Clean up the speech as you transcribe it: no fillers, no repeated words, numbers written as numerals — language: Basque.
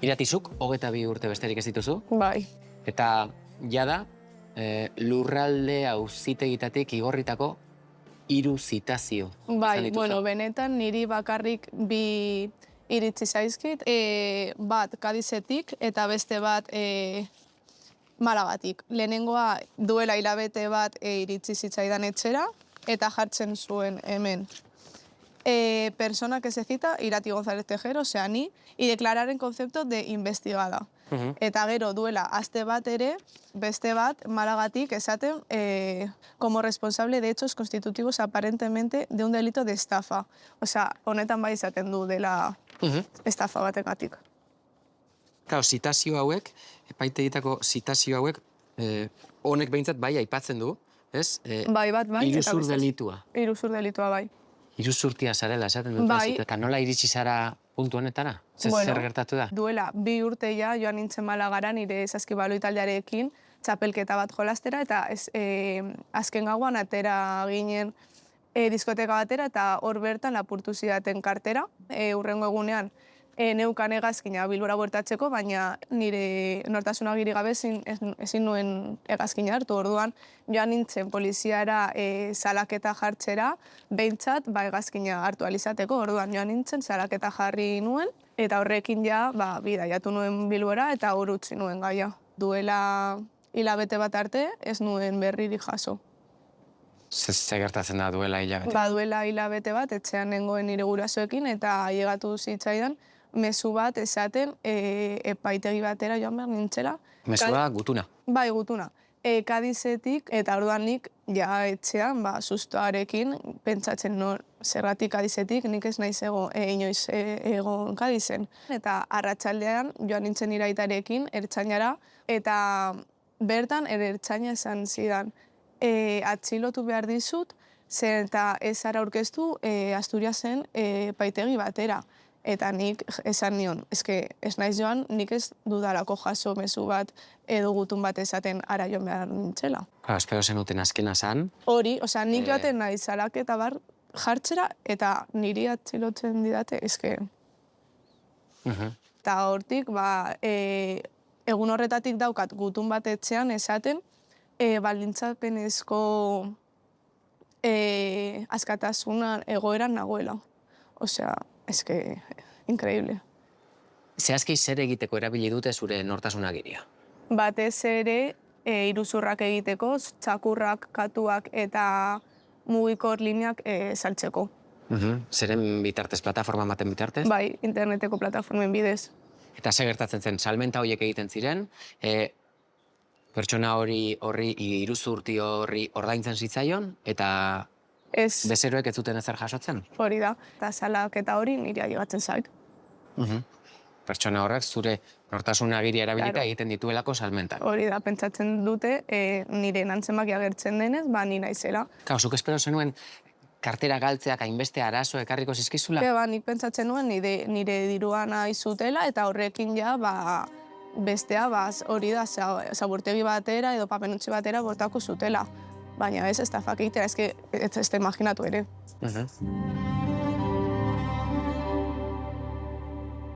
Iratizuk, 22 urte besterik ez dituzu, Bai. eta jada, lurralde auzitegitatik igorritako 3 zitazio. Bai, bueno, benetan niri bakarrik bi iritsi zaizkit, bat Kadizetik eta beste bat Malagatik. Lehenengoa duela hilabete bat iritsi zitzaidan etxera eta jartzen zuen hemen. Persona que se cita, Irati González Tejero, osea ni, y declarar en concepto de investigada. Eta gero duela aste bat ere, beste bat Malagatik esaten como responsable de hechos constitutivos aparentemente de un delito de estafa. Osea, honetan bai esaten du dela estafa bategatik. Claro, zitazio hauek, epaitegitako zitazio hauek, honek behintzat bai aipatzen du, ez? Bai, Iruzur delitua. Iruzur delitua, bai. Iruzurtia zarela, esaten dut, Bai. eta nola iritsi zara puntu honetara? Zer gertatu da? Duela, 2 urte ja joan nintzen Malagara nire saskibaloi taldearekin txapelketa bat jolastera, eta azken gauan atera ginen diskoteka batera, eta hor bertan lapurtu zidaten kartera, hurrengo egunean neukan hegazkina Bilbora bueltatzeko, baina nire nortasun agiri gabe ezin nuen hegazkina hartu. Orduan joan nintzen poliziara salaketa jartzera, behintzat hegazkina hartu alizateko. Orduan joan nintzen salaketa jarri nuen, eta horrekin ja bidaiatu nuen Bilbora eta hor utzi nuen gaia. Duela hilabete bat arte ez nuen berririk jaso. Ze gertatzen da duela hilabete? Duela hilabete bat, etxean nengoen nire gurasoekin, eta ailegatu zitzaidan mezu bat esaten epaitegi batera joan behar nintzela. Mezua gutuna? Bai, gutuna. Kadizetik, eta orduan nik ja etxean sustoarekin pentsatzen zergatik Kadizetik, nik ez naiz inoiz egon Kadizen. Eta arratsaldean joan nintzen iraitarekin ertzainara, eta bertan ertzaina esan zidan, atxilotu behar dizut, eta ez ara aurkeztu Asturiasen epaitegi batera. Eta nik esan nion, ez naiz joan, nik ez dudalako jaso mezu bat edo gutun bat esaten ara joan behar nintzela. Espero zenuten azkena zan. Hori, nik joaten nahi salaketa bar jartzera, eta niri atxilotzen didate, Eta hortik, egun horretatik daukat gutun bat etxean esaten, baldintzapenezko askatasuna egoeran nagoela. Osea, increíble. Zehazki zer egiteko erabili dute zure nortasun agiria? Batez ere, iruzurrak egiteko, txakurrak, katuak eta mugikor lineak saltzeko. Zeren bitartez, plataforma baten bitartez? Bai, interneteko plataformen bidez. Eta ze gertatzen zen, salmenta horiek egiten ziren, pertsona horri iruzurti horri ordaintzen zitzaion, eta bezeroek ez zuten ezer jasotzen? Hori da, eta salaketa hori niri ailegatzen zait. Pertsona horrek zure nortasun agiria erabilita egiten dituelako salmentan. Hori da, pentsatzen dute nire nantzemak agertzen denez, ni naizela. Zuk espero zenuen kartera galtzeak hainbeste arazo ekarriko zizkizula? Nik pentsatzen nuen nire dirua nahi zutela, eta horrekin ja, bestea, hori da, zaburtegi batera edo papenutxe batera bortako zutela. Baina ez da fakeitea, ez da imaginatu ere.